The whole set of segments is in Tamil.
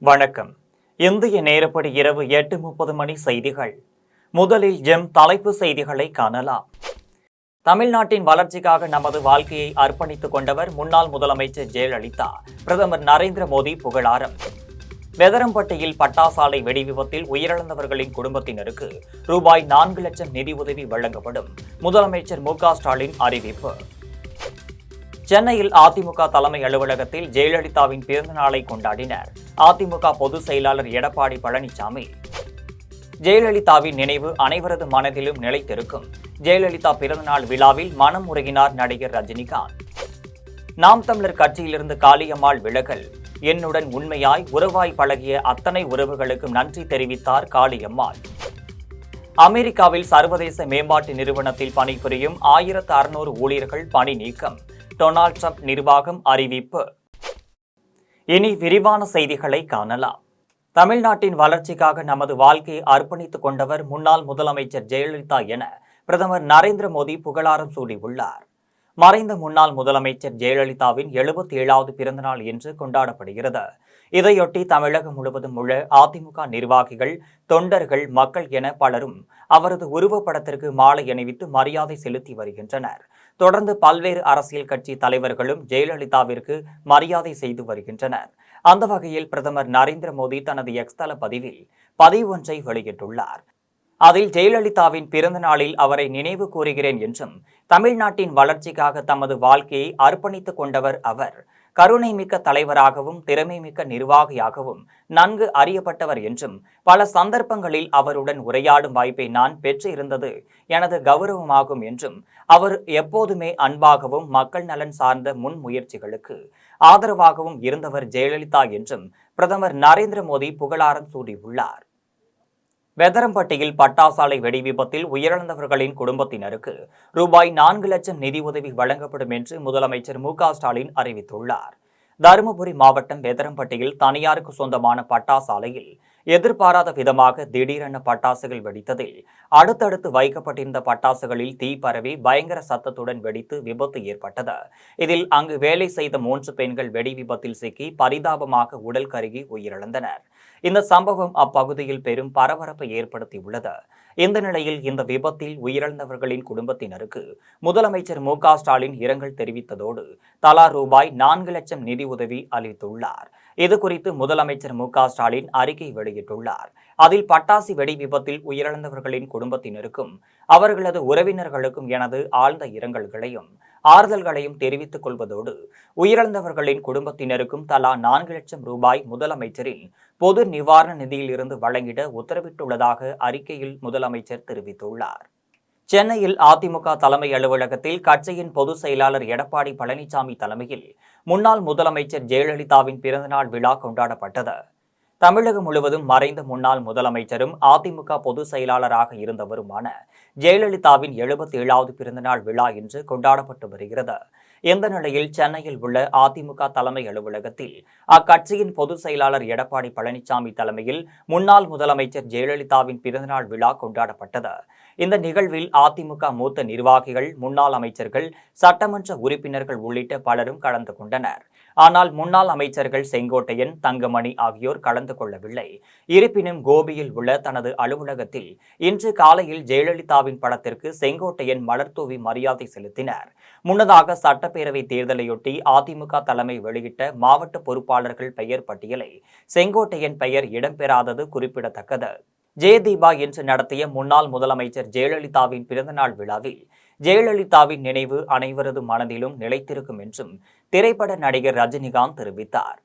வணக்கம். இந்திய நேரப்படி இரவு 8:30 மணி செய்திகள். முதலில் தலைப்பு செய்திகளை காணலாம். தமிழ்நாட்டின் வளர்ச்சிக்காக நமது வாழ்க்கையை அர்ப்பணித்துக் கொண்டவர் முன்னாள் முதலமைச்சர் ஜெயலலிதா. பிரதமர் நரேந்திர மோடி புகழாரம். வெதரம்பட்டியில் பட்டாசாலை வெடி விபத்தில் உயிரிழந்தவர்களின் குடும்பத்தினருக்கு ரூபாய் 4 லட்சம் நிதி உதவி வழங்கப்படும். முதலமைச்சர் மு.க.ஸ்டாலின் அறிவிப்பு. சென்னையில் அதிமுக தலைமை அலுவலகத்தில் ஜெயலலிதாவின் பிறந்த நாளை கொண்டாடினர். அதிமுக பொதுச் செயலாளர் எடப்பாடி பழனிசாமி. ஜெயலலிதாவின் நினைவு அனைவரது மனதிலும் நிலைத்திருக்கும். ஜெயலலிதா பிறந்தநாள் விழாவில் மனம் உருகினார் நடிகர் ரஜினிகாந்த். நாம் தமிழர் கட்சியிலிருந்து காளியம்மாள் விலகல். என்னுடன் உண்மையாய் உறவாய் பழகிய அத்தனை உறவுகளுக்கும் நன்றி தெரிவித்தார் காளியம்மாள். அமெரிக்காவில் சர்வதேச மேம்பாட்டு நிறுவனத்தில் பணிபுரியும் 1600 ஊழியர்கள் பணி நீக்கம். டொனால்ட் ட்ரம்ப் நிர்வாகம் அறிவிப்பு. இனி விரிவான செய்திகளை காணலாம். தமிழ்நாட்டின் வளர்ச்சிக்காக நமது வாழ்க்கையை அர்ப்பணித்துக் கொண்டவர் முன்னாள் முதலமைச்சர் ஜெயலலிதா என பிரதமர் நரேந்திர மோடி புகழாரம் சூடியுள்ளார். மறைந்த முன்னாள் முதலமைச்சர் ஜெயலலிதாவின் 77வது பிறந்தநாள் இன்று கொண்டாடப்படுகிறது. இதையொட்டி தமிழகம் முழுவதும் உள்ள அதிமுக நிர்வாகிகள், தொண்டர்கள், மக்கள் என பலரும் அவரது உருவப்படத்திற்கு மாலை அணிவித்து மரியாதை செலுத்தி வருகின்றனர். தொடர்ந்து பல்வேறு அரசியல் கட்சி தலைவர்களும் ஜெயலலிதாவிற்கு மரியாதை செய்து வருகின்றனர். அந்த வகையில் பிரதமர் நரேந்திர மோடி தனது எக்ஸ் தள பதிவில் பதிவு ஒன்றை வெளியிட்டுள்ளார். அதில் ஜெயலலிதாவின் பிறந்த நாளில் அவரை நினைவு கூறுகிறேன் என்றும், தமிழ்நாட்டின் வளர்ச்சிக்காக தமது வாழ்க்கையை அர்ப்பணித்துக் கொண்டவர் அவர். கருணை மிக்க தலைவராகவும் திறமை மிக்க நிர்வாகியாகவும் நன்கு அறியப்பட்டவர் என்றும், பல சந்தர்ப்பங்களில் அவருடன் உரையாடும் வாய்ப்பை நான் பெற்று இருந்தது எனது கௌரவமாகும் என்றும், அவர் எப்போதுமே அன்பாகவும் மக்கள் நலன் சார்ந்த முன்முயற்சிகளுக்கு ஆதரவாகவும் இருந்தவர் ஜெயலலிதா என்றும் பிரதமர் நரேந்திர மோடி புகழாரம் சூடியுள்ளார். வெதரம்பட்டியில் பட்டாசாலை வெடி விபத்தில் உயிரிழந்தவர்களின் குடும்பத்தினருக்கு ரூபாய் 4 லட்சம் நிதி உதவி வழங்கப்படும் என்று முதலமைச்சர் மு.க.ஸ்டாலின் அறிவித்துள்ளார். தருமபுரி மாவட்டம் வெதரம்பட்டியில் தனியாருக்கு சொந்தமான பட்டாசாலையில் எதிர்பாராத விதமாக திடீரென பட்டாசுகள் வெடித்ததில் அடுத்தடுத்து வைக்கப்பட்டிருந்த பட்டாசுகளில் தீ பரவி பயங்கர சத்தத்துடன் வெடித்து விபத்து ஏற்பட்டது. இதில் அங்கு வேலை செய்த 3 பெண்கள் வெடி விபத்தில் சிக்கி பரிதாபமாக உடல் கருகி உயிரிழந்தனர். இந்த சம்பவம் அப்பகுதியில் பெரும் பரபரப்பை ஏற்படுத்தியுள்ளது. இந்த நிலையில் இந்த விபத்தில் உயிரிழந்தவர்களின் குடும்பத்தினருக்கு முதலமைச்சர் மு.க.ஸ்டாலின் இரங்கல் தெரிவித்ததோடு தலா ரூபாய் 4 லட்சம் நிதி உதவி அளித்துள்ளார். இதுகுறித்து முதலமைச்சர் மு.க.ஸ்டாலின் அறிக்கை வெளியிட்டுள்ளார். அதில் பட்டாசு வெடி விபத்தில் உயிரிழந்தவர்களின் குடும்பத்தினருக்கும் அவர்களது உறவினர்களுக்கும் எனது ஆழ்ந்த இரங்கல்களையும் ஆறுதல்களையும் தெரிவித்துக் கொள்வதோடு உயிரிழந்தவர்களின் குடும்பத்தினருக்கும் தலா 4 லட்சம் ரூபாய் முதலமைச்சரின் பொது நிவாரண நிதியில் இருந்து வழங்கிட உத்தரவிட்டுள்ளதாக அறிக்கையில் முதலமைச்சர் தெரிவித்துள்ளார். சென்னையில் அதிமுக தலைமை அலுவலகத்தில் கட்சியின் பொதுச் செயலாளர் எடப்பாடி பழனிசாமி தலைமையில் முன்னாள் முதலமைச்சர் ஜெயலலிதாவின் பிறந்தநாள் விழா கொண்டாடப்பட்டது. தமிழகம் முழுவதும் மறைந்த முன்னாள் முதலமைச்சரும் அதிமுக பொதுச் செயலாளராக இருந்தவருமான ஜெயலலிதாவின் 77வது பிறந்தநாள் விழா இன்று கொண்டாடப்பட்டு வருகிறது. இந்த நிலையில் சென்னையில் உள்ள அதிமுக தலைமை அலுவலகத்தில் அக்கட்சியின் பொதுச் செயலாளர் எடப்பாடி பழனிசாமி தலைமையில் முன்னாள் முதலமைச்சர் ஜெயலலிதாவின் பிறந்தநாள் விழா கொண்டாடப்பட்டது. இந்த நிகழ்வில் அதிமுக மூத்த நிர்வாகிகள், முன்னாள் அமைச்சர்கள், சட்டமன்ற உறுப்பினர்கள் உள்ளிட்ட பலரும் கலந்து கொண்டனர். ஆனால் முன்னாள் அமைச்சர்கள் செங்கோட்டையன், தங்கமணி ஆகியோர் கலந்து கொள்ளவில்லை. இருப்பினும் கோபியில் உள்ள தனது அலுவலகத்தில் இன்று காலையில் ஜெயலலிதாவின் படத்திற்கு செங்கோட்டையன் மலர்தூவி மரியாதை செலுத்தினர். முன்னதாக சட்டப்பேரவை தேர்தலையொட்டி அதிமுக தலைமை வெளியிட்ட மாவட்ட பொறுப்பாளர்கள் பெயர் பட்டியலை செங்கோட்டையன் பெயர் இடம்பெறாதது குறிப்பிடத்தக்கது. ஜெயதீபா என்று நடத்திய முன்னாள் முதலமைச்சர் ஜெயலலிதாவின் பிறந்தநாள் விழாவில் ஜெயலலிதாவின் நினைவு அனைவரது மனதிலும் நிலைத்திருக்கும் என்றும் திரைப்பட நடிகர் ரஜினிகாந்த் தெரிவித்தார்.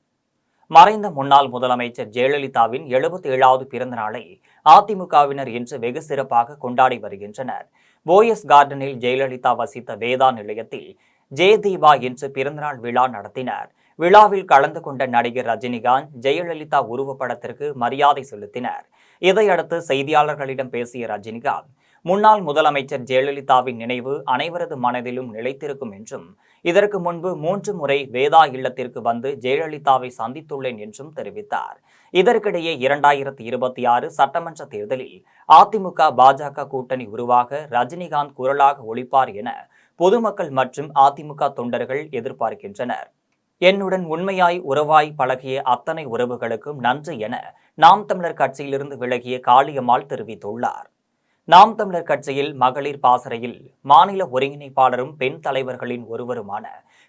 மறைந்த முன்னாள் முதலமைச்சர் ஜெயலலிதாவின் 77வது பிறந்த நாளை அதிமுகவினர் இன்று வெகு சிறப்பாக கொண்டாடி வருகின்றனர். போயஸ் கார்டனில் ஜெயலலிதா வசித்த வேதா நிலையத்தில் ஜெயதீபா இன்று பிறந்தநாள் விழா நடத்தினர். விழாவில் கலந்து கொண்ட நடிகர் ரஜினிகாந்த் ஜெயலலிதா உருவப்படத்திற்கு மரியாதை செலுத்தினர். இதையடுத்து செய்தியாளர்களிடம் பேசிய ரஜினிகாந்த், முன்னாள் முதலமைச்சர் ஜெயலலிதாவின் நினைவு அனைவரது மனதிலும் நிலைத்திருக்கும் என்றும், இதற்கு முன்பு 3 முறை வேதா இல்லத்திற்கு வந்து ஜெயலலிதாவை சந்தித்துள்ளேன் என்றும் தெரிவித்தார். இதற்கிடையே 2026 சட்டமன்ற தேர்தலில் அதிமுக பாஜக கூட்டணி உருவாக ரஜினிகாந்த் குரலாக ஒலிப்பார் என பொதுமக்கள் மற்றும் அதிமுக தொண்டர்கள் எதிர்பார்க்கின்றனர். என்னுடன் உண்மையாய் உறவாய் பழகிய அத்தனை உறவுகளுக்கும் நன்றி என நாம் தமிழர் கட்சியிலிருந்து விலகிய காளியம்மாள் தெரிவித்துள்ளார். நாம் தமிழர் கட்சியில் மகளிர் பாசறையில் மாநில ஒருங்கிணைப்பாளரும் பெண் தலைவர்களின் ஒருவருமான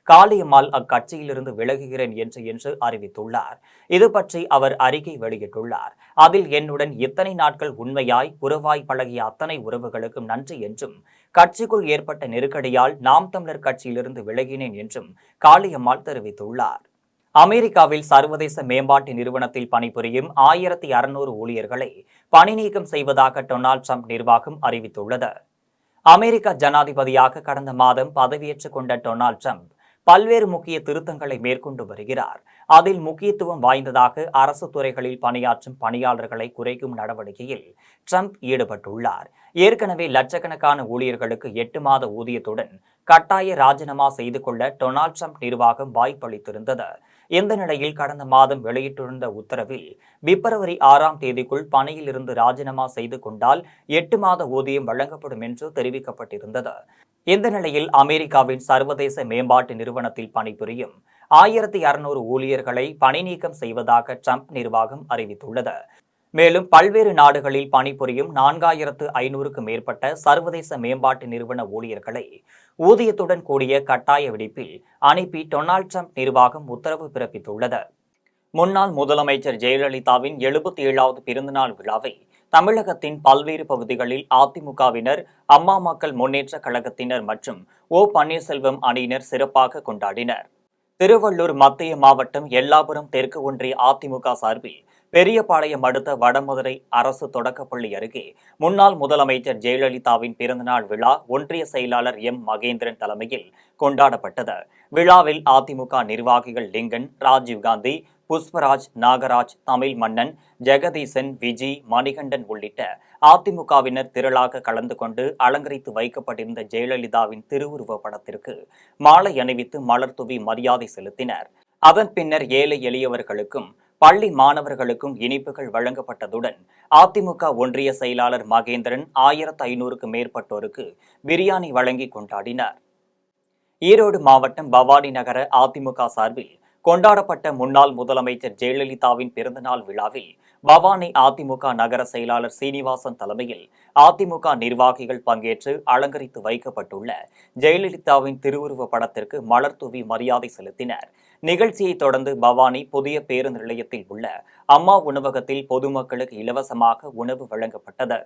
காளியம்மாள் அக்கட்சியிலிருந்து விலகுகிறேன் என்று அறிவித்துள்ளார். இது பற்றி அவர் அறிக்கை வெளியிட்டுள்ளார். அதில் என்னுடன் இத்தனை நாட்கள் உண்மையாய் உறவாய் பழகிய அத்தனை உறவுகளுக்கும் நன்றி என்றும், கட்சிக்குள் ஏற்பட்ட நெருக்கடியால் நாம் தமிழர் கட்சியிலிருந்து விலகினேன் என்றும் காளியம்மாள் தெரிவித்துள்ளார். அமெரிக்காவில் சர்வதேச மேம்பாட்டு நிறுவனத்தில் பணிபுரியும் 1600 ஊழியர்களை பணி நீக்கம் செய்வதாக டொனால்ட் ட்ரம்ப் நிர்வாகம் அறிவித்துள்ளது. அமெரிக்க ஜனாதிபதியாக கடந்த மாதம் பதவியேற்றுக் கொண்ட டொனால்ட் ட்ரம்ப் பல்வேறு முக்கிய திருத்தங்களை மேற்கொண்டு வருகிறார். அதில் முக்கியத்துவம் வாய்ந்ததாக அரசு துறைகளில் பணியாற்றும் பணியாளர்களை குறைக்கும் நடவடிக்கையில் ட்ரம்ப் ஈடுபட்டுள்ளார். ஏற்கனவே லட்சக்கணக்கான ஊழியர்களுக்கு 8 மாத ஊதியத்துடன் கட்டாய ராஜினாமா செய்து கொள்ள டொனால்ட் ட்ரம்ப் நிர்வாகம் வாய்ப்பளித்திருந்தது. இந்த நிலையில் கடந்த மாதம் வெளியிட்டிருந்த உத்தரவில் பிப்ரவரி 6ஆம் தேதிக்குள் பணியில் இருந்து ராஜினாமா செய்து கொண்டால் 8 மாத ஊதியம் வழங்கப்படும் என்று தெரிவிக்கப்பட்டிருந்தது. இந்த நிலையில் அமெரிக்காவின் சர்வதேச மேம்பாட்டு நிறுவனத்தில் பணிபுரியும் 1600 ஊழியர்களை பணி நீக்கம் செய்வதாக ட்ரம்ப் நிர்வாகம் அறிவித்துள்ளது. மேலும் பல்வேறு நாடுகளில் பணிபுரியும் 4500க்கும் மேற்பட்ட சர்வதேச மேம்பாட்டு நிறுவன ஊழியர்களை ஊதியத்துடன் கூடிய கட்டாய விடுப்பில் அனுப்பி டொனால்ட் ட்ரம்ப் நிர்வாகம் உத்தரவு பிறப்பித்துள்ளது. முன்னாள் முதலமைச்சர் ஜெயலலிதாவின் 77வது பிறந்தநாள் விழாவை தமிழகத்தின் பல்வேறு பகுதிகளில் அதிமுகவினர், அம்மா மக்கள் முன்னேற்ற கழகத்தினர் மற்றும் ஓ பன்னீர்செல்வம் அணியினர் சிறப்பாக கொண்டாடினர். திருவள்ளூர் மத்திய மாவட்டம் எல்லாபுரம் தெற்கு ஒன்றிய அதிமுக சார்பில் பெரியபாளையம் அடுத்த வடமதுரை அரசு தொடக்கப்பள்ளி அருகே முன்னாள் முதலமைச்சர் ஜெயலலிதாவின் பிறந்தநாள் விழா ஒன்றிய செயலாளர் எம் மகேந்திரன் தலைமையில் கொண்டாடப்பட்டது. விழாவில் அதிமுக நிர்வாகிகள் லிங்கன், ராஜீவ்காந்தி, புஷ்பராஜ், நாகராஜ், தமிழ் மன்னன், ஜெகதீசன், விஜி, மணிகண்டன் உள்ளிட்ட அதிமுகவினர் திரளாக கலந்து கொண்டு அலங்கரித்து வைக்கப்பட்டிருந்த ஜெயலலிதாவின் திருவுருவ படத்திற்கு மாலை அணிவித்து மலர் தூவி மரியாதை செலுத்தினர். அதன் பின்னர் ஏழை எளியவர்களுக்கும் பள்ளி மாணவர்களுக்கும் இனிப்புகள் வழங்கப்பட்டதுடன் அதிமுக ஒன்றிய செயலாளர் மகேந்திரன் 1500க்கும் மேற்பட்டோருக்கு பிரியாணி வழங்கி கொண்டாடினார். ஈரோடு மாவட்டம் பவானி நகர அதிமுக சார்பில் கொண்டாடப்பட்ட முன்னாள் முதலமைச்சர் ஜெயலலிதாவின் பிறந்தநாள் விழாவில் பவானி அதிமுக நகர செயலாளர் சீனிவாசன் தலைமையில் அதிமுக நிர்வாகிகள் பங்கேற்று அலங்கரித்து வைக்கப்பட்டுள்ள ஜெயலலிதாவின் திருவுருவ படத்திற்கு மலர் தூவி மரியாதை செலுத்தினர். நிகழ்ச்சியை தொடர்ந்து பவானி புதிய பேருந்து நிலையத்தில் உள்ள அம்மா உணவகத்தில் பொதுமக்களுக்கு இலவசமாக உணவு வழங்கப்பட்டது.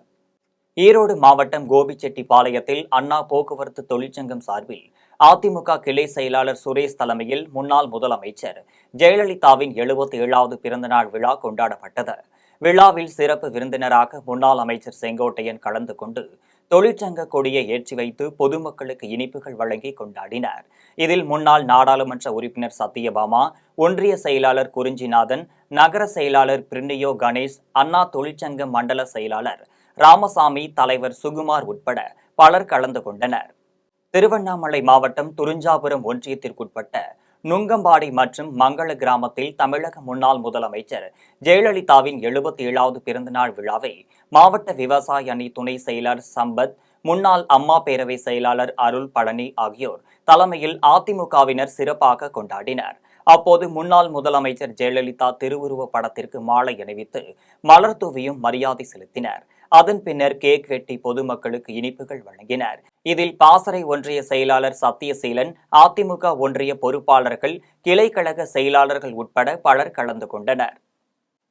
ஈரோடு மாவட்டம் கோபிச்செட்டிப்பாளையத்தில் அண்ணா போக்குவரத்து தொழிற்சங்கம் சார்பில் அதிமுக கிளை செயலாளர் சுரேஷ் தலைமையில் முன்னாள் முதலமைச்சர் ஜெயலலிதாவின் 77வது பிறந்தநாள் விழா கொண்டாடப்பட்டது. விழாவில் சிறப்பு விருந்தினராக முன்னாள் அமைச்சர் செங்கோட்டையன் கலந்து கொண்டு தொழிற்சங்க கொடியை ஏற்றி வைத்து பொதுமக்களுக்கு இனிப்புகள் வழங்கி கொண்டாடினார். இதில் முன்னாள் நாடாளுமன்ற உறுப்பினர் சத்தியபாமா, ஒன்றிய செயலாளர் குறிஞ்சிநாதன், நகர செயலாளர் பிரிண்டியோ கணேஷ், அண்ணா தொழிற்சங்க மண்டல செயலாளர் ராமசாமி, தலைவர் சுகுமார் உட்பட பலர் கலந்து கொண்டனர். திருவண்ணாமலை மாவட்டம் துறிஞ்சாபுரம் ஒன்றியத்திற்குட்பட்ட நுங்கம்பாடி மற்றும் மங்கள கிராமத்தில் தமிழக முன்னாள் முதலமைச்சர் ஜெயலலிதாவின் 77வது பிறந்தநாள் விழாவை மாவட்ட விவசாய அணி துணை செயலர் சம்பத், முன்னாள் அம்மா பேரவை செயலாளர் அருள் பழனி ஆகியோர் தலைமையில் அதிமுகவினர் சிறப்பாக கொண்டாடினர். அப்போது முன்னாள் முதலமைச்சர் ஜெயலலிதா திருவுருவ படத்திற்கு மாலை அணிவித்து மலர் தூவியும் மரியாதை செலுத்தினர். அதன் பின்னர் கேக் வெட்டி பொதுமக்களுக்கு இனிப்புகள் வழங்கினர். இதில் பாசறை ஒன்றிய செயலாளர் சத்தியசீலன், அதிமுக ஒன்றிய பொறுப்பாளர்கள், கிளைக்கழக செயலாளர்கள் உட்பட பலர் கலந்து கொண்டனர்.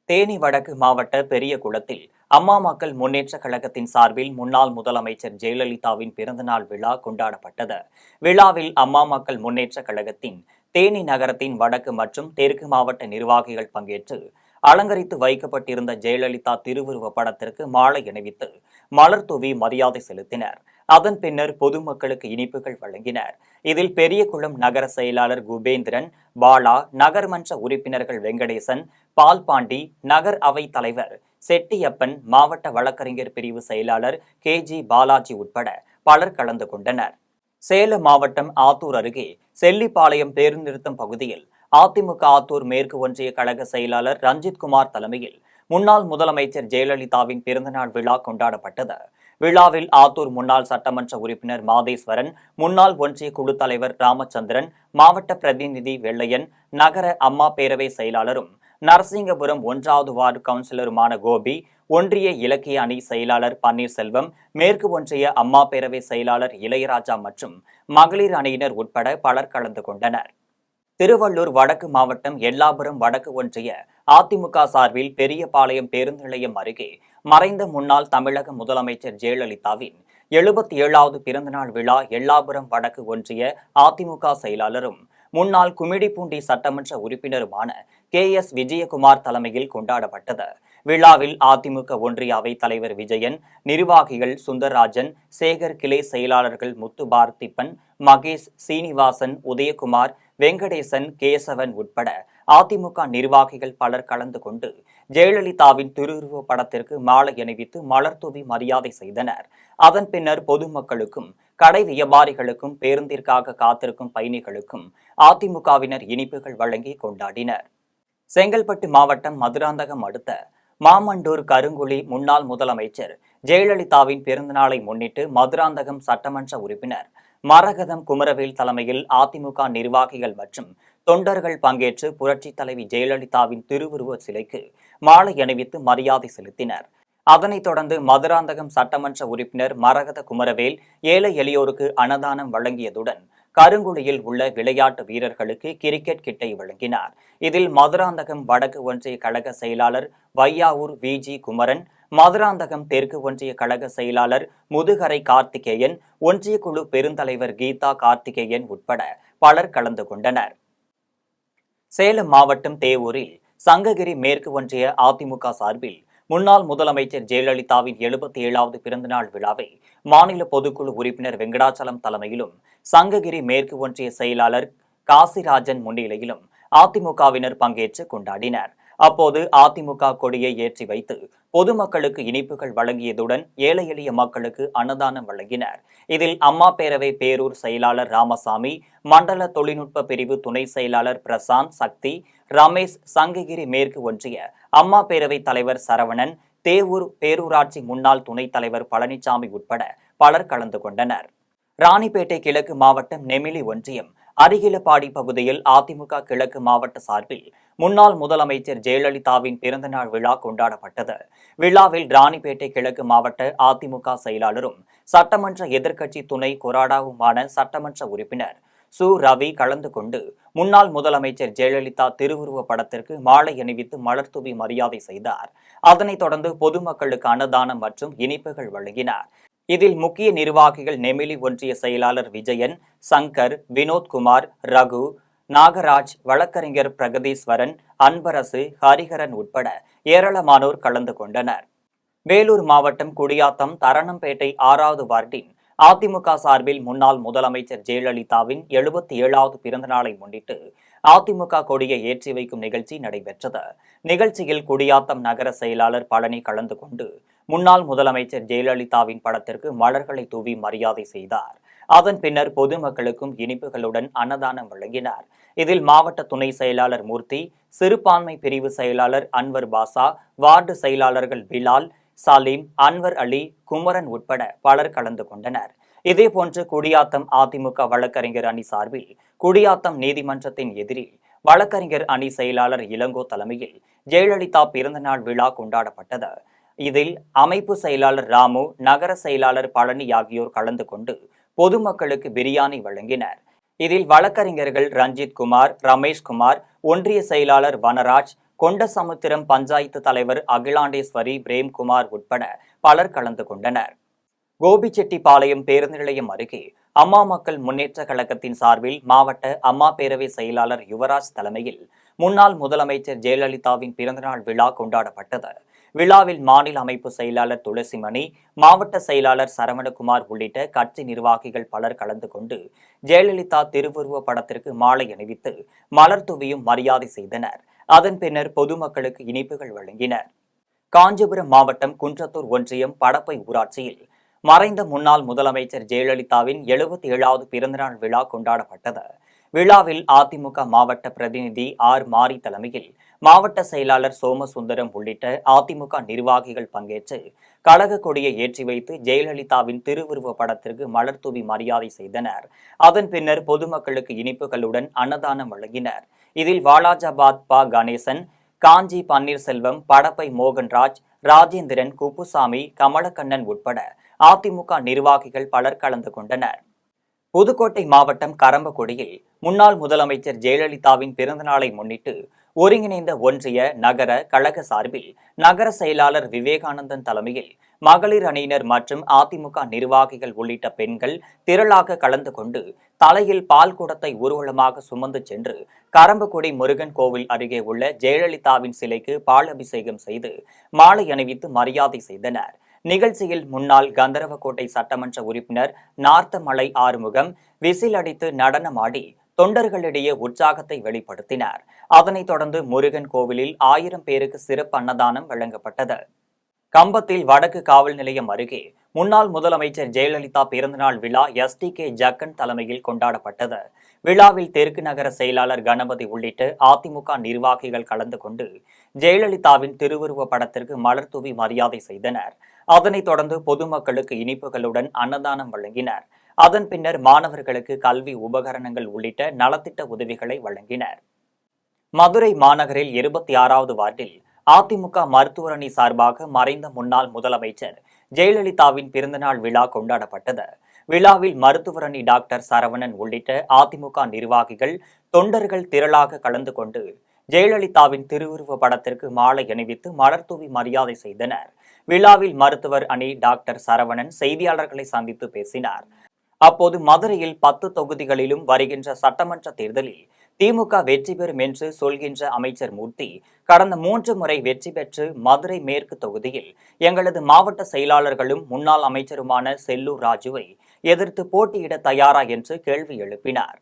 தேனி வடக்கு மாவட்ட பெரியகுளத்தில் அம்மா மக்கள் முன்னேற்ற கழகத்தின் சார்பில் முன்னாள் முதலமைச்சர் ஜெயலலிதாவின் பிறந்தநாள் விழா கொண்டாடப்பட்டது. விழாவில் அம்மா மக்கள் முன்னேற்ற கழகத்தின் தேனி நகரத்தின் வடக்கு மற்றும் தெற்கு மாவட்ட நிர்வாகிகள் பங்கேற்று அலங்கரித்து வைக்கப்பட்டிருந்த ஜெயலலிதா திருவுருவ படத்திற்கு மாலை அணிவித்து மலர் தூவி மரியாதை செலுத்தினர். அதன் பின்னர் பொதுமக்களுக்கு இனிப்புகள் வழங்கினர். இதில் பெரியகுளம் நகர செயலாளர் குபேந்திரன், பாலா, நகர்மன்ற உறுப்பினர்கள் வெங்கடேசன், பால்பாண்டி, நகர் அவை தலைவர் செட்டியப்பன், மாவட்ட வழக்கறிஞர் பிரிவு செயலாளர் KG பாலாஜி உட்பட பலர் கலந்து கொண்டனர். சேலம் மாவட்டம் ஆத்தூர் அருகே செல்லிப்பாளையம் பேருந்து நிறுத்தம் பகுதியில் அதிமுக ஆத்தூர் மேற்கு ஒன்றிய கழக செயலாளர் ரஞ்சித்குமார் தலைமையில் முன்னாள் முதலமைச்சர் ஜெயலலிதாவின் பிறந்தநாள் விழா கொண்டாடப்பட்டது. விழாவில் ஆத்தூர் முன்னாள் சட்டமன்ற உறுப்பினர் மாதேஸ்வரன், முன்னாள் ஒன்றிய குழு தலைவர் ராமச்சந்திரன், மாவட்ட பிரதிநிதி வெள்ளையன், நகர அம்மா பேரவை செயலாளரும் நரசிங்கபுரம் 1வது வார்டு கவுன்சிலருமான கோபி, ஒன்றிய இலக்கிய அணி செயலாளர் பன்னீர்செல்வம், மேற்கு ஒன்றிய அம்மா பேரவை செயலாளர் இளையராஜா மற்றும் மகளிர் அணியினர் உட்பட பலர் கலந்து கொண்டனர். திருவள்ளூர் வடக்கு மாவட்டம் எல்லாபுரம் வடக்கு ஒன்றிய அதிமுக சார்பில் பெரியபாளையம் பேருந்து நிலையம் அருகே மறைந்த முன்னாள் தமிழக முதலமைச்சர் ஜெயலலிதாவின் 77வது பிறந்தநாள் விழா எல்லாபுரம் வடக்கு ஒன்றிய அதிமுக செயலாளரும் முன்னாள் குமிடிப்பூண்டி சட்டமன்ற உறுப்பினருமான KS விஜயகுமார் தலைமையில் கொண்டாடப்பட்டது. விழாவில் அதிமுக ஒன்றிய அவைத் தலைவர் விஜயன், நிர்வாகிகள் சுந்தரராஜன், சேகர், கிளை செயலாளர்கள் முத்துபார்த்திப்பன், மகேஷ், சீனிவாசன், உதயகுமார், வெங்கடேசன், கேசவன் உட்பட அதிமுக நிர்வாகிகள் பலர் கலந்து கொண்டு ஜெயலலிதாவின் திருவுருவ படத்திற்கு மாலை அணிவித்து மலர்தூவி மரியாதை செய்தனர். அதன் பின்னர் பொதுமக்களுக்கும் கடை வியாபாரிகளுக்கும் பேருந்திற்காக காத்திருக்கும் பயணிகளுக்கும் அதிமுகவினர் இனிப்புகள் வழங்கி கொண்டாடினர். செங்கல்பட்டு மாவட்டம் மதுராந்தகம் அடுத்த மாமண்டூர் கருங்குழி முன்னாள் முதலமைச்சர் ஜெயலலிதாவின் பிறந்தநாளை முன்னிட்டு மதுராந்தகம் சட்டமன்ற உறுப்பினர் மரகதம் குமரவேல் தலைமையில் அதிமுக நிர்வாகிகள் மற்றும் தொண்டர்கள் பங்கேற்று புரட்சித் தலைவி ஜெயலலிதாவின் திருவுருவ சிலைக்கு மாலை அணிவித்து மரியாதை செலுத்தினர். அதனைத் தொடர்ந்து மதுராந்தகம் சட்டமன்ற உறுப்பினர் மரகத குமரவேல் ஏழை எளியோருக்கு அன்னதானம் வழங்கியதுடன் கருங்குழியில் உள்ள விளையாட்டு வீரர்களுக்கு கிரிக்கெட் கிட்டை வழங்கினார். இதில் மதுராந்தகம் வடக்கு ஒன்றிய கழக செயலாளர் வையாவூர் VG குமரன், மதுராந்தகம் தெற்கு ஒன்றிய கழக செயலாளர் முதுகரை கார்த்திகேயன், ஒன்றிய குழு பெருந்தலைவர் கீதா கார்த்திகேயன் உட்பட பலர் கலந்து கொண்டனர். சேலம் மாவட்டம் தேவூரில் சங்ககிரி மேற்கு ஒன்றிய அதிமுக சார்பில் முன்னாள் முதலமைச்சர் ஜெயலலிதாவின் 77வது பிறந்தநாள் விழாவை மாநில பொதுக்குழு உறுப்பினர் வெங்கடாச்சலம் தலைமையிலும் சங்ககிரி மேற்கு ஒன்றிய செயலாளர் காசிராஜன் முன்னிலையிலும் அதிமுகவினர் பங்கேற்று கொண்டாடினர். அப்போது அதிமுக கொடியை ஏற்றி வைத்து பொதுமக்களுக்கு இனிப்புகள் வழங்கியதுடன் ஏழை எளிய மக்களுக்கு அன்னதானம் வழங்கினர். இதில் அம்மா பேரவை பேரூர் செயலாளர் ராமசாமி, மண்டல தொழில்நுட்ப பிரிவு துணை செயலாளர் பிரசாந்த், சக்தி, ரமேஷ், சங்ககிரி மேற்கு ஒன்றிய அம்மா பேரவை தலைவர் சரவணன், தேவூர் பேரூராட்சி முன்னாள் துணைத் தலைவர் பழனிசாமி உட்பட பலர் கலந்து கொண்டனர். ராணிப்பேட்டை கிழக்கு மாவட்டம் நெமிலி ஒன்றியம் அரிகிலப்பாடி பகுதியில் அதிமுக கிழக்கு மாவட்ட சார்பில் முன்னாள் முதலமைச்சர் ஜெயலலிதாவின் பிறந்தநாள் விழா கொண்டாடப்பட்டது. விழாவில் ராணிப்பேட்டை கிழக்கு மாவட்ட அதிமுக செயலாளரும் சட்டமன்ற எதிர்க்கட்சி துணை கொறாடாவுமான சட்டமன்ற உறுப்பினர் சு. ரவி கலந்து கொண்டு முன்னாள் முதலமைச்சர் ஜெயலலிதா திருவுருவ படத்திற்கு மாலை அணிவித்து மலர்தூவி மரியாதை செய்தார். அதனைத் தொடர்ந்து பொதுமக்களுக்கு அன்னதானம் மற்றும் இனிப்புகள் வழங்கினார். இதில் முக்கிய நிர்வாகிகள் நெமிலி ஒன்றிய செயலாளர் விஜயன், சங்கர், வினோத்குமார், ரகு, நாகராஜ், வழக்கறிஞர் பிரகதீஸ்வரன், அன்பரசு, ஹரிஹரன் உட்பட ஏராளமானோர் கலந்து கொண்டனர். வேலூர் மாவட்டம் குடியாத்தம் தரணம்பேட்டை 6வது வார்டின் அதிமுக சார்பில் முன்னாள் முதலமைச்சர் ஜெயலலிதாவின் 77வது பிறந்தநாளை முன்னிட்டு அதிமுக கொடியை ஏற்றி வைக்கும் நிகழ்ச்சி நடைபெற்றது. நிகழ்ச்சியில் குடியாத்தம் நகர செயலாளர் பழனி கலந்து கொண்டு முன்னாள் முதலமைச்சர் ஜெயலலிதாவின் படத்திற்கு மலர்களை தூவி மரியாதை செய்தார். அதன் பின்னர் பொதுமக்களுக்கும் இனிப்புகளுடன் அன்னதானம் வழங்கினார். இதில் மாவட்ட துணை செயலாளர் மூர்த்தி, சிறுபான்மை பிரிவு செயலாளர் அன்வர் பாஷா, வார்டு செயலாளர்கள் பிலால், சலீம், அன்வர் அலி, குமரன் உட்பட பலர் கலந்து கொண்டனர். இதேபோன்று குடியாத்தம் அதிமுக வழக்கறிஞர் அணி சார்பில் குடியாத்தம் நீதிமன்றத்தின் எதிரில் வழக்கறிஞர் அணி செயலாளர் இளங்கோ தலைமையில் ஜெயலலிதா பிறந்தநாள் விழா கொண்டாடப்பட்டது. இதில் அமைப்பு செயலாளர் ராமு, நகர செயலாளர் பழனி ஆகியோர் கலந்து கொண்டு பொதுமக்களுக்கு பிரியாணி வழங்கினர். இதில் வழக்கறிஞர்கள் ரஞ்சித் குமார், ரமேஷ்குமார், ஒன்றிய செயலாளர் வனராஜ், கொண்டசமுத்திரம் பஞ்சாயத்து தலைவர் அகிலாண்டேஸ்வரி, பிரேம்குமார் உட்பட பலர் கலந்து கொண்டனர். கோபிச்செட்டிப்பாளையம் பேருந்து நிலையம் அருகே அம்மா மக்கள் முன்னேற்ற கழகத்தின் சார்பில் மாவட்ட அம்மா பேரவை செயலாளர் யுவராஜ் தலைமையில் முன்னாள் முதலமைச்சர் ஜெயலலிதாவின் பிறந்தநாள் விழா கொண்டாடப்பட்டது. விழாவில் மாநில அமைப்பு செயலாளர் துளசிமணி, மாவட்ட செயலாளர் சரவணகுமார் உள்ளிட்ட கட்சி நிர்வாகிகள் பலர் கலந்து கொண்டு ஜெயலலிதா திருவுருவ படத்திற்கு மாலை அணிவித்து மலர் தூவியும் மரியாதை செய்தனர். அதன் பின்னர் பொதுமக்களுக்கு இனிப்புகள் வழங்கினர். காஞ்சிபுரம் மாவட்டம் குன்றத்தூர் ஒன்றியம் படப்பை ஊராட்சியில் மறைந்த முன்னாள் முதலமைச்சர் ஜெயலலிதாவின் 77வது பிறந்தநாள் விழா கொண்டாடப்பட்டது. விழாவில் அதிமுக மாவட்ட பிரதிநிதி ஆர் மாரி தலைமையில் மாவட்ட செயலாளர் சோமசுந்தரம் உள்ளிட்ட அதிமுக நிர்வாகிகள் பங்கேற்று கழக கொடியை ஏற்றி வைத்து ஜெயலலிதாவின் திருவுருவ படத்திற்கு மலர் தூவி மரியாதை செய்தனர். அதன் பின்னர் பொதுமக்களுக்கு இனிப்புகளுடன் அன்னதானம் வழங்கினர். இதில் வாலாஜாபாத் ப கணேசன், காஞ்சி பன்னீர்செல்வம், படப்பை மோகன்ராஜ், ராஜேந்திரன், குப்புசாமி, கமலக்கண்ணன் உட்பட அதிமுக நிர்வாகிகள் பலர் கலந்து கொண்டனர். புதுக்கோட்டை மாவட்டம் கரம்பக்குடியில் முன்னாள் முதலமைச்சர் ஜெயலலிதாவின் பிறந்தநாளை முன்னிட்டு ஒருங்கிணைந்த ஒன்றிய நகர கழக சார்பில் நகர செயலாளர் விவேகானந்தன் தலைமையில் மகளிர் அணியினர் மற்றும் அதிமுக நிர்வாகிகள் உள்ளிட்ட பெண்கள் திரளாக கலந்து கொண்டு தலையில் பால் குடத்தை ஊர்வலமாக சுமந்து சென்று கரம்பக்குடி முருகன் கோவில் அருகே உள்ள ஜெயலலிதாவின் சிலைக்கு பால் அபிஷேகம் செய்து மாலை அணிவித்து மரியாதை செய்தனர். நிகழ்ச்சியில் முன்னாள் கந்தரவக்கோட்டை சட்டமன்ற உறுப்பினர் நார்த்தமலை ஆறுமுகம் விசில் அடித்து நடனமாடி தொண்டர்களிடையே உற்சாகத்தை வெளிப்படுத்தினார். அதனைத் தொடர்ந்து முருகன் கோவிலில் 1000 பேருக்கு சிறப்பு அன்னதானம் வழங்கப்பட்டது. கம்பத்தில் வடக்கு காவல் நிலையம் அருகே முன்னாள் முதலமைச்சர் ஜெயலலிதா பிறந்தநாள் விழா STK ஜக்கன் தலைமையில் கொண்டாடப்பட்டது. விழாவில் தெற்கு நகர செயலாளர் கணபதி உள்ளிட்ட அதிமுக நிர்வாகிகள் கலந்து கொண்டு ஜெயலலிதாவின் திருவுருவ படத்திற்கு மலர் தூவி மரியாதை செய்தனர். அதனைத் தொடர்ந்து பொதுமக்களுக்கு இனிப்புகளுடன் அன்னதானம் வழங்கினர். அதன் பின்னர் மாணவர்களுக்கு கல்வி உபகரணங்கள் உள்ளிட்ட நலத்திட்ட உதவிகளை வழங்கினர். மதுரை மாநகரில் 26வது வார்டில் அதிமுக மருத்துவர் அணி சார்பாக மறைந்த முன்னாள் முதலமைச்சர் ஜெயலலிதாவின் பிறந்தநாள் விழா கொண்டாடப்பட்டது. விழாவில் மருத்துவர் அணி டாக்டர் சரவணன் உள்ளிட்ட அதிமுக நிர்வாகிகள், தொண்டர்கள் திரளாக கலந்து கொண்டு ஜெயலலிதாவின் திருவுருவ படத்திற்கு மாலை அணிவித்து மலர் தூவி மரியாதை செய்தனர். விழாவில் மருத்துவர் அணி டாக்டர் சரவணன் செய்தியாளர்களை சந்தித்து பேசினார். அப்போது மதுரையில் 10 தொகுதிகளிலும் வருகின்ற சட்டமன்ற தேர்தலில் திமுக வெற்றி பெறும் என்று சொல்கின்ற அமைச்சர் மூர்த்தி கடந்த 3 முறை வெற்றி பெற்று மதுரை மேற்கு தொகுதியில் எங்களது மாவட்ட செயலாளர்களும் முன்னாள் அமைச்சருமான செல்லூர் ராஜுவை எதிர்த்து போட்டியிட தயாரா என்று கேள்வி எழுப்பினார்.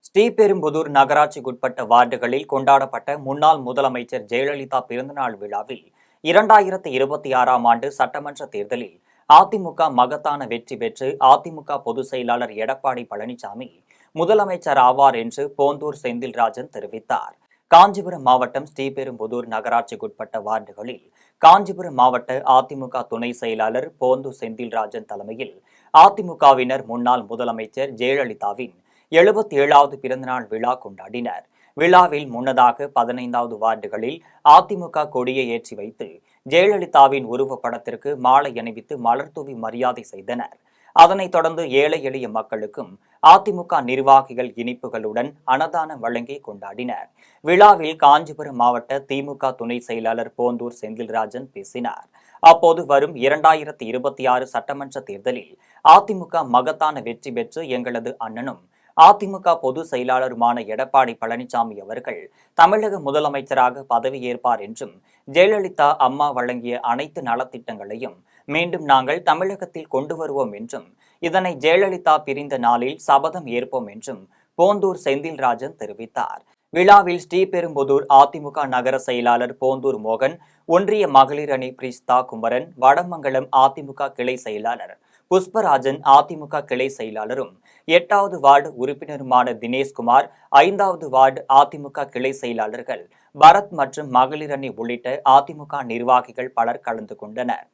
ஸ்ரீபெரும்புதூர் நகராட்சிக்குட்பட்ட வார்டுகளில் கொண்டாடப்பட்ட முன்னாள் முதலமைச்சர் ஜெயலலிதா பிறந்தநாள் விழாவில் 2026ஆம் ஆண்டு சட்டமன்ற தேர்தலில் அதிமுக மகத்தான வெற்றி பெற்று அதிமுக பொதுச் செயலாளர் எடப்பாடி பழனிசாமி முதலமைச்சர் ஆவார் என்று போந்தூர் செந்தில்ராஜன் தெரிவித்தார். காஞ்சிபுரம் மாவட்டம் ஸ்ரீபெரும்புதூர் நகராட்சிக்குட்பட்ட வார்டுகளில் காஞ்சிபுரம் மாவட்ட அதிமுக துணை செயலாளர் போந்தூர் செந்தில்ராஜன் தலைமையில் அதிமுகவினர் முன்னாள் முதலமைச்சர் ஜெயலலிதாவின் 77வது பிறந்தநாள் விழா கொண்டாடினர். விழாவில் முன்னதாக 15வது வார்டுகளில் அதிமுக கொடியை ஏற்றி வைத்து ஜெயலலிதாவின் உருவப்படத்திற்கு மாலை அணிவித்து மலர் தூவி மரியாதை செய்தனர். அதனைத் தொடர்ந்து ஏழை எளிய மக்களுக்கும் அதிமுக நிர்வாகிகள் இனிப்புகளுடன் அன்னதானம் வழங்கி கொண்டாடினர். விழாவில் காஞ்சிபுரம் மாவட்ட திமுக துணை செயலாளர் போந்தூர் செந்தில்ராஜன் பேசினார். அப்போது வரும் 2026 சட்டமன்ற தேர்தலில் அதிமுக மகத்தான வெற்றி பெற்று எங்களது அண்ணனும் அதிமுக பொதுச் செயலாளருமான எடப்பாடி பழனிசாமி அவர்கள் தமிழக முதலமைச்சராக பதவியேற்பார் என்றும், ஜெயலலிதா அம்மா வழங்கிய அனைத்து நலத்திட்டங்களையும் மீண்டும் நாங்கள் தமிழகத்தில் கொண்டு வருவோம் என்றும், இதனை ஜெயலலிதா பிரிந்த நாளில் சபதம் ஏற்போம் என்றும் போந்தூர் செந்தில்ராஜன் தெரிவித்தார். விழாவில் ஸ்ரீபெரும்புதூர் அதிமுக நகர செயலாளர் போந்தூர் மோகன், ஒன்றிய மகளிர் அணி பிரிஸ்தா குமரன், வடமங்கலம் அதிமுக கிளை செயலாளர் புஷ்பராஜன், அதிமுக கிளை செயலாளரும் 8வது வார்டு உறுப்பினருமான தினேஷ்குமார், 5வது வார்டு அதிமுக கிளை செயலாளர்கள் பரத் மற்றும் மகளிர் அணி உள்ளிட்ட அதிமுக நிர்வாகிகள் பலர் கலந்து கொண்டனர்.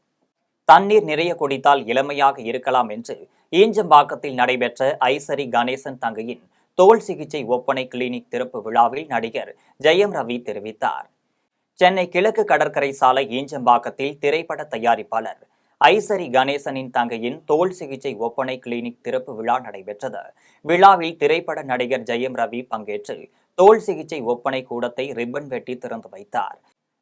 தண்ணீர் நிறைய குடித்தால் இளமையாக இருக்கலாம் என்று ஈஞ்சம்பாக்கத்தில் நடைபெற்ற ஐசரி கணேசன் தங்கையின் தோல் சிகிச்சை ஒப்பனை கிளினிக் திறப்பு விழாவில் நடிகர் ஜெயம் ரவி தெரிவித்தார். சென்னை கிழக்கு கடற்கரை சாலை ஈஞ்சம்பாக்கத்தில் திரைப்பட தயாரிப்பாளர் ஐசரி கணேசனின் தங்கையின் தோல் சிகிச்சை ஒப்பனை கிளினிக் திறப்பு விழா நடைபெற்றது. விழாவில் திரைப்பட நடிகர் ஜெயம் ரவி பங்கேற்று தோல் சிகிச்சை ஒப்பனை கூடத்தை ரிப்பன் வெட்டி திறந்து வைத்தார்.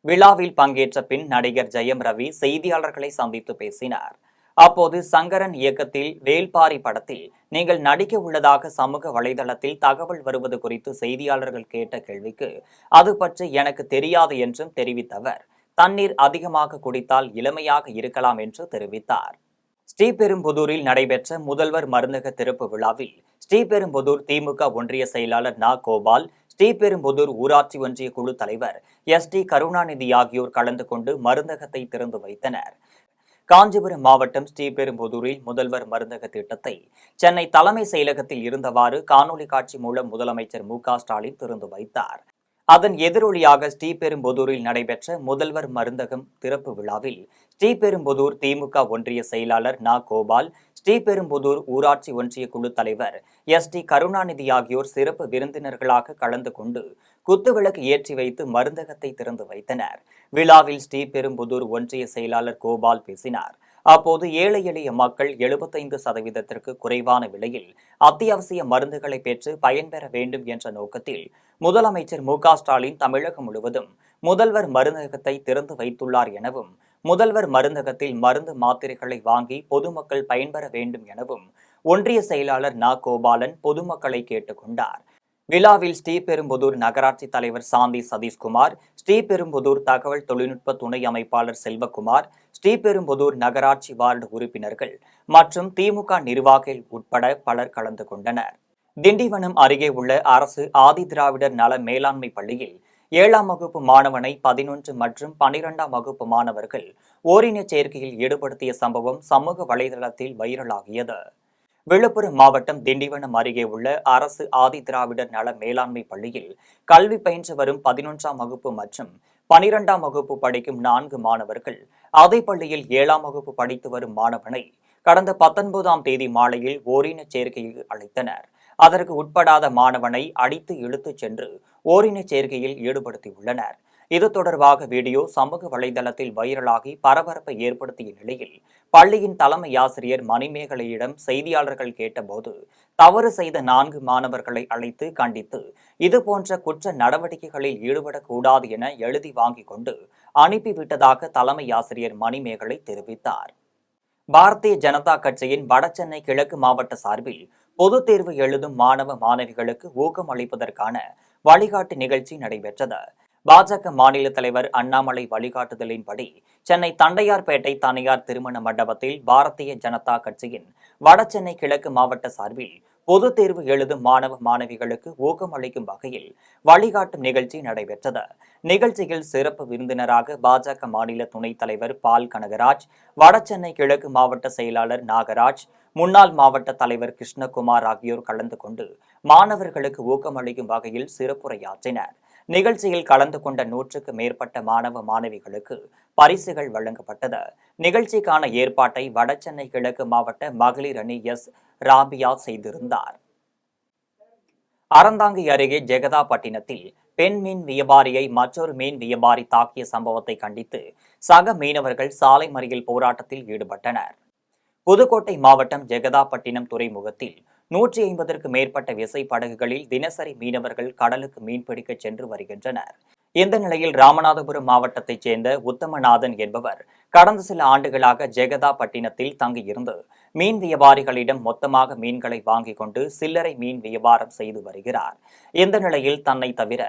விழாவில் பங்கேற்ற பின் நடிகர் ஜெயம் ரவி செய்தியாளர்களை சந்தித்து பேசினார். அப்போது சங்கரன் இயக்கத்தில் வேல்பாரி படத்தில் நீங்கள் நடிக்க உள்ளதாக சமூக வலைதளத்தில் தகவல் வருவது குறித்து செய்தியாளர்கள் கேட்ட கேள்விக்கு அது பற்றி எனக்கு தெரியாது என்றும் தெரிவித்தவர், தண்ணீர் அதிகமாக குடித்தால் இளமையாக இருக்கலாம் என்று தெரிவித்தார். ஸ்ரீபெரும்புதூரில் நடைபெற்ற முதல்வர் மருந்தக திறப்பு விழாவில் ஸ்ரீபெரும்புதூர் திமுக ஒன்றிய செயலாளர் நா. கோபால், ஸ்ரீபெரும்புதூர் ஊராட்சி ஒன்றிய குழு தலைவர் ST. கருணாநிதி ஆகியோர் கலந்து கொண்டு மருந்தகத்தை திறந்து வைத்தனர். காஞ்சிபுரம் மாவட்டம் ஸ்ரீபெரும்புதூரில் முதல்வர் மருந்தக திட்டத்தை சென்னை தலைமை செயலகத்தில் இருந்தவாறு காணொலி காட்சி மூலம் முதலமைச்சர் மு.க.ஸ்டாலின் திறந்து வைத்தார். அதன் எதிரொலியாக ஸ்ரீபெரும்புதூரில் நடைபெற்ற முதல்வர் மருந்தகம் திறப்பு விழாவில் ஸ்ரீபெரும்புதூர் திமுக ஒன்றிய செயலாளர் நா. கோபால், ஸ்ரீபெரும்புதூர் ஊராட்சி ஒன்றிய குழு தலைவர் எஸ்.டி. கருணாநிதி ஆகியோர் சிறப்பு விருந்தினர்களாக கலந்து கொண்டு குத்துவிளக்கு ஏற்றி வைத்து மருந்தகத்தை திறந்து வைத்தனர். விழாவில் ஸ்ரீபெரும்புதூர் ஒன்றிய செயலாளர் கோபால் பேசினார். அப்போது ஏழை எளிய மக்கள் 75% குறைவான விலையில் அத்தியாவசிய மருந்துகளை பெற்று பயன்பெற வேண்டும் என்ற நோக்கத்தில் முதலமைச்சர் மு.க.ஸ்டாலின் தமிழகம் முழுவதும் முதல்வர் மருந்தகத்தை திறந்து வைத்துள்ளார் எனவும், முதல்வர் மருந்தகத்தில் மருந்து மாத்திரைகளை வாங்கி பொதுமக்கள் பயன்பெற வேண்டும் எனவும் ஒன்றிய செயலாளர் நா. கோபாலன் பொதுமக்களை கேட்டுக் கொண்டார். விழாவில் ஸ்ரீபெரும்புதூர் நகராட்சி தலைவர் சாந்தி சதீஷ்குமார், ஸ்ரீபெரும்புதூர் தகவல் தொழில்நுட்ப துணை அமைப்பாளர் செல்வகுமார், ஸ்ரீபெரும்புதூர் நகராட்சி வார்டு உறுப்பினர்கள் மற்றும் திமுக நிர்வாகிகள் உட்பட பலர் கலந்து கொண்டனர். திண்டிவனம் அருகே உள்ள அரசு ஆதிதிராவிடர் நல மேலாண்மை பள்ளியில் 7ஆம் வகுப்பு மாணவனை 11 மற்றும் 12ஆம் வகுப்பு மாணவர்கள் ஓரின சேர்க்கையில் ஈடுபடுத்திய சம்பவம் சமூக வலைதளத்தில் வைரலாகியது. விழுப்புரம் மாவட்டம் திண்டிவனம் அருகே உள்ள அரசு ஆதிதிராவிடர் நல மேலாண்மை பள்ளியில் கல்வி பயின்று வரும் 11ஆம் வகுப்பு மற்றும் 12ஆம் வகுப்பு படிக்கும் 4 மாணவர்கள் அதே பள்ளியில் 7ஆம் வகுப்பு படித்து வரும் மாணவனை கடந்த 19ஆம் தேதி மாலையில் ஓரின சேர்க்கையில் அழைத்தனர். அதற்கு உட்படாத மாணவனை அடித்து இழுத்துச் சென்று ஓரின சேர்க்கையில் ஈடுபடுத்தியுள்ளனர். இது தொடர்பாக வீடியோ சமூக வலைதளத்தில் வைரலாகி பரபரப்பை ஏற்படுத்திய நிலையில் பள்ளியின் தலைமை ஆசிரியர் மணிமேகலையிடம் செய்தியாளர்கள் கேட்டபோது தவறு செய்த 4 மாணவர்களை அழைத்து கண்டித்து இதுபோன்ற குற்ற நடவடிக்கைகளில் ஈடுபடக்கூடாது என எழுதி வாங்கிக் கொண்டு அனுப்பிவிட்டதாக தலைமை ஆசிரியர் மணிமேகலை தெரிவித்தார். பாரதிய ஜனதா கட்சியின் வடசென்னை கிழக்கு மாவட்ட சார்பில் பொதுத் தேர்வு எழுதும் மாணவ மாணவிகளுக்கு ஊக்கம் அளிப்பதற்கான வழிகாட்டு நிகழ்ச்சி நடைபெற்றது. பாஜக மாநில தலைவர் அண்ணாமலை வழிகாட்டுதலின்படி சென்னை தண்டையார்பேட்டை தனியார் திருமண மண்டபத்தில் பாரதிய ஜனதா கட்சியின் வடசென்னை கிழக்கு மாவட்ட சார்பில் பொதுத் தேர்வு எழுதும் மாணவ மாணவிகளுக்கு ஊக்கம் அளிக்கும் வகையில் வழிகாட்டும் நிகழ்ச்சி நடைபெற்றது. நிகழ்ச்சியில் சிறப்பு விருந்தினராக பாஜக மாநில துணைத் தலைவர் பால் கனகராஜ், வடசென்னை கிழக்கு மாவட்ட செயலாளர் நாகராஜ், முன்னாள் மாவட்ட தலைவர் கிருஷ்ணகுமார் ஆகியோர் கலந்து கொண்டு மாணவர்களுக்கு ஊக்கம் அளிக்கும் வகையில் சிறப்புரையாற்றினர். நிகழ்ச்சியில் கலந்து கொண்ட 100க்கு மேற்பட்ட மாணவ மாணவிகளுக்கு பரிசுகள் வழங்கப்பட்டது. நிகழ்ச்சிக்கான ஏற்பாட்டை வடசென்னை கிழக்கு மாவட்ட மகளிர் அணி எஸ். ராபியா செய்திருந்தார். அறந்தாங்கி அருகே ஜெகதாப்பட்டினத்தில் பெண் மீன் வியாபாரியை மற்றொரு மீன் வியாபாரி தாக்கிய சம்பவத்தை கண்டித்து சக மீனவர்கள் சாலை மறியல் போராட்டத்தில் ஈடுபட்டனர். புதுக்கோட்டை மாவட்டம் ஜெகதாப்பட்டினம் துறைமுகத்தில் 150க்கு மேற்பட்ட விசை படகுகளில் தினசரி மீனவர்கள் கடலுக்கு மீன்பிடிக்க சென்று வருகின்றனர். இந்த நிலையில் ராமநாதபுரம் மாவட்டத்தைச் சேர்ந்த உத்தமநாதன் என்பவர் கடந்த சில ஆண்டுகளாக ஜெகதாப்பட்டினத்தில் தங்கியிருந்து மீன் வியாபாரிகளிடம் மொத்தமாக மீன்களை வாங்கிக் கொண்டு சில்லறை மீன் வியாபாரம் செய்து வருகிறார். இந்த நிலையில் தன்னை தவிர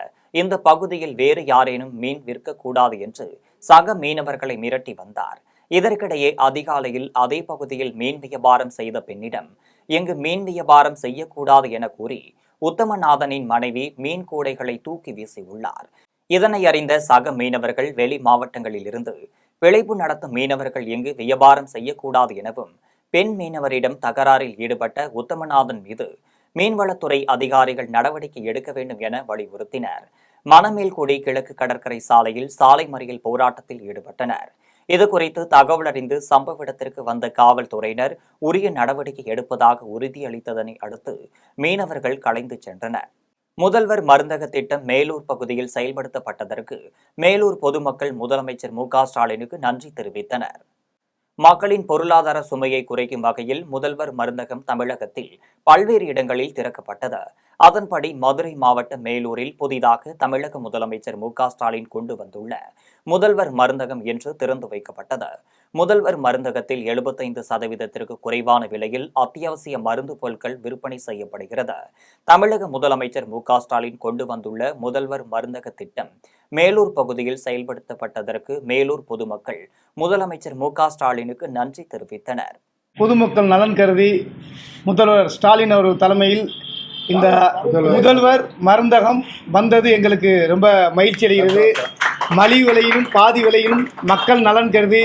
இந்த பகுதியில் வேறு யாரேனும் மீன் விற்கக்கூடாது என்று சக மீனவர்களை மிரட்டி வந்தார். இதற்கிடையே அதிகாலையில் அதே பகுதியில் மீன் வியாபாரம் செய்த பெண்ணிடம் இங்கு மீன் வியாபாரம் செய்யக்கூடாது என கூறி உத்தமநாதனின் மனைவி மீன் கூடைகளை தூக்கி வீசியுள்ளார். இதனை அறிந்த சக மீனவர்கள் வெளி மாவட்டங்களிலிருந்து பிழைப்பு நடத்தும் மீனவர்கள் இங்கு வியாபாரம் செய்யக்கூடாது எனவும் பெண் மீனவரிடம் தகராறில் ஈடுபட்ட உத்தமநாதன் மீது மீன்வளத்துறை அதிகாரிகள் நடவடிக்கை எடுக்க வேண்டும் என வலியுறுத்தினர். மணமேல்குடி கிழக்கு கடற்கரை சாலையில் சாலை மறியல் போராட்டத்தில் ஈடுபட்டனர். இதுகுறித்து தகவல் அறிந்து சம்பவ இடத்திற்கு வந்த காவல்துறையினர் உரிய நடவடிக்கை எடுப்பதாக உறுதியளித்ததனை அடுத்து மீனவர்கள் கலைந்து சென்றனர். முதல்வர் மருந்தக திட்டம் மேலூர் பகுதியில் செயல்படுத்தப்பட்டதற்கு மேலூர் பொதுமக்கள் முதலமைச்சர் மு.க.ஸ்டாலினுக்கு நன்றி தெரிவித்தனர். மக்களின் பொருளாதார சுமையை குறைக்கும் வகையில் முதல்வர் மருந்தகம் தமிழகத்தில் பல்வேறு இடங்களில் திறக்கப்பட்டது. அதன்படி மதுரை மாவட்டம் மேலூரில் புதிதாக தமிழக முதலமைச்சர் மு.க.ஸ்டாலின் கொண்டு வந்துள்ள முதல்வர் மருந்தகம் இன்று திறந்து வைக்கப்பட்டது. முதல்வர் மருந்தகத்தில் 75%ற்கு குறைவான விலையில் அத்தியாவசிய மருந்து பொருட்கள் விற்பனை செய்யப்படுகிறது. தமிழக முதலமைச்சர் மு.க.ஸ்டாலின் கொண்டு வந்துள்ள முதல்வர் மருந்தக திட்டம் மேலூர் பகுதியில் செயல்படுத்தப்பட்டதற்கு மேலூர் பொதுமக்கள் முதலமைச்சர் மு.க.ஸ்டாலினுக்கு நன்றி தெரிவித்தனர். பொதுமக்கள் நலன் கருதி முதல்வர் ஸ்டாலின் அவர்கள் தலைமையில் இந்த முதல்வர் மருந்தகம் வந்தது எங்களுக்கு ரொம்ப மகிழ்ச்சி அடைகிறது. மலிவு விலையிலும் பாதி விலையிலும் மக்கள் நலன் கருதி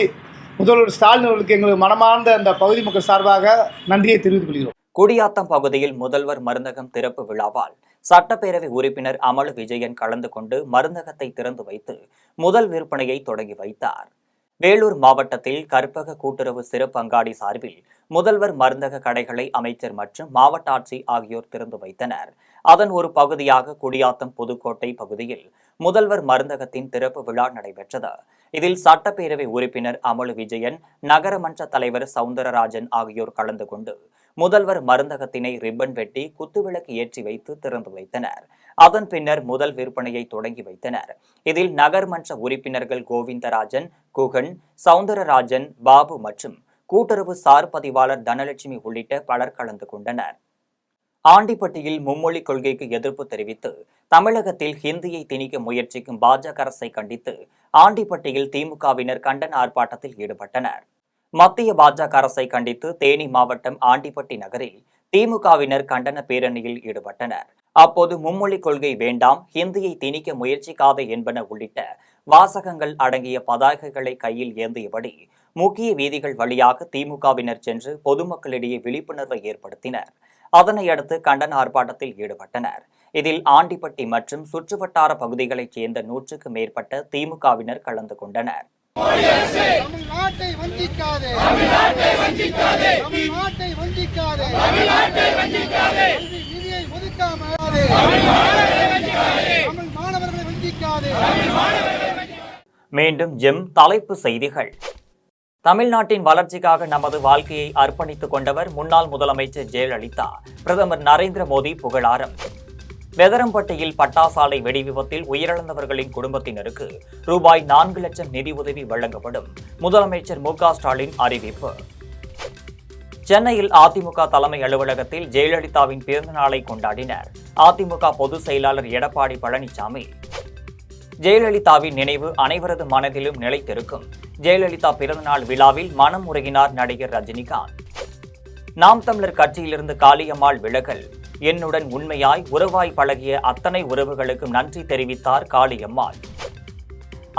முதல்வர் ஸ்டாலின் அவர்களுக்கு எங்களுக்கு மனமார்ந்த அந்த பகுதி மக்கள் சார்பாக நன்றியை தெரிவித்துக் கொள்கிறோம். குடியாத்தம் பகுதியில் முதல்வர் மருந்தகம் திறப்பு விழாவால் சட்டப்பேரவை உறுப்பினர் அமலு விஜயன் கலந்து கொண்டு மருந்தகத்தை திறந்து வைத்து முதல் விற்பனையை தொடங்கி வைத்தார். வேலூர் மாவட்டத்தில் கற்பக கூட்டுறவு சிறப்பு அங்காடி சார்பில் முதல்வர் மருந்தக கடைகளை அமைச்சர் மற்றும் மாவட்ட ஆட்சி ஆகியோர் திறந்து வைத்தனர். அதன் ஒரு பகுதியாக குடியாத்தம் புதுக்கோட்டை பகுதியில் முதல்வர் மருந்தகத்தின் திறப்பு விழா நடைபெற்றது. இதில் சட்டப்பேரவை உறுப்பினர் அமலு விஜயன், நகரமன்ற தலைவர் சவுந்தரராஜன் ஆகியோர் கலந்து கொண்டு முதல்வர் மருந்தகத்தினை ரிப்பன் வெட்டி குத்துவிளக்கு ஏற்றி வைத்து திறந்து வைத்தனர். அதன் பின்னர் முதல் விற்பனையை தொடங்கி வைத்தனர். இதில் நகர்மன்ற உறுப்பினர்கள் கோவிந்தராஜன், குகன், சவுந்தரராஜன், பாபு மற்றும் கூட்டுறவு சார் பதிவாளர் தனலட்சுமி உள்ளிட்ட பலர் கலந்து கொண்டனர். ஆண்டிப்பட்டியில் மும்மொழி கொள்கைக்கு எதிர்ப்பு தெரிவித்து தமிழகத்தில் ஹிந்தியை திணிக்க முயற்சிக்கும் பாஜக அரசை கண்டித்து ஆண்டிப்பட்டியில் திமுகவினர் கண்டன ஆர்ப்பாட்டத்தில் ஈடுபட்டனர். மத்திய பாஜக அரசை கண்டித்து தேனி மாவட்டம் ஆண்டிப்பட்டி நகரில் திமுகவினர் கண்டன பேரணியில் ஈடுபட்டனர். அப்போது மும்மொழி கொள்கை வேண்டாம், ஹிந்தியை திணிக்க முயற்சிக்காதே என்பன உள்ளிட்ட வாசகங்கள் அடங்கிய பதாகைகளை கையில் ஏந்தியபடி முக்கிய வீதிகள் வழியாக திமுகவினர் சென்று பொதுமக்களிடையே விழிப்புணர்வை ஏற்படுத்தினர். அதனையடுத்து கண்டன ஆர்ப்பாட்டத்தில் ஈடுபட்டனர். இதில் ஆண்டிப்பட்டி மற்றும் சுற்றுவட்டார பகுதிகளைச் சேர்ந்த 100க்கு மேற்பட்ட திமுகவினர் கலந்து கொண்டனர். தமிழ்நாட்டை வஞ்சிக்காதே, தமிழ்நாட்டை வஞ்சிக்காதே, தமிழ்நாட்டை வஞ்சிக்காதே, தமிழ்நாட்டை வஞ்சிக்காதே, நிதியை ஒதுக்காமலே, தமிழ்நாட்டை வஞ்சிக்காதே, தமிழ் மாணவர்களை வஞ்சிக்காதே. மீண்டும் ஜெம் தலைப்பு செய்திகள். தமிழ்நாட்டின் வளர்ச்சிக்காக நமது வாழ்க்கையை அர்ப்பணித்துக் கொண்டவர் முன்னாள் முதலமைச்சர் ஜெயலலிதா. பிரதமர் நரேந்திர மோடி புகழாரம். வெதரம்பட்டியில் பட்டாசாலை வெடி விபத்தில் உயிரிழந்தவர்களின் குடும்பத்தினருக்கு ரூபாய் 4 லட்சம் நிதி உதவி வழங்கப்படும். முதலமைச்சர் மு க ஸ்டாலின் அறிவிப்பு. சென்னையில் அதிமுக தலைமை அலுவலகத்தில் ஜெயலலிதாவின் பிறந்த நாளை கொண்டாடினர். அதிமுக பொதுச் செயலாளர் எடப்பாடி பழனிசாமி. ஜெயலலிதாவின் நினைவு அனைவரது மனதிலும் நிலைத்திருக்கும். ஜெயலலிதா பிறந்தநாள் விழாவில் மனம் உருகினார் நடிகர் ரஜினிகாந்த். நாம் தமிழர் கட்சியிலிருந்து காளியம்மாள் விலகல். என்னுடன் உண்மையாய் உறவாய் பழகிய அத்தனை உறவுகளுக்கும் நன்றி தெரிவித்தார் காளியம்மாள்.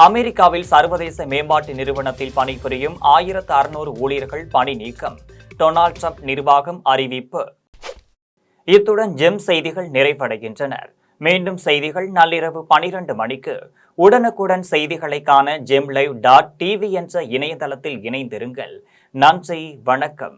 அமெரிக்காவில் சர்வதேச மேம்பாட்டு நிறுவனத்தில் பணிபுரியும் 1600 ஊழியர்கள் பணி நீக்கம். டொனால்ட் ட்ரம்ப் நிர்வாகம் அறிவிப்பு. இத்துடன் ஜெம் செய்திகள் நிறைவடைகின்றன. மீண்டும் செய்திகள் நள்ளிரவு 12 மணிக்கு. உடனுக்குடன் செய்திகளை காண gemlive.tv என்ற இணையதளத்தில் இணைந்திருங்கள். நன்றி, வணக்கம்.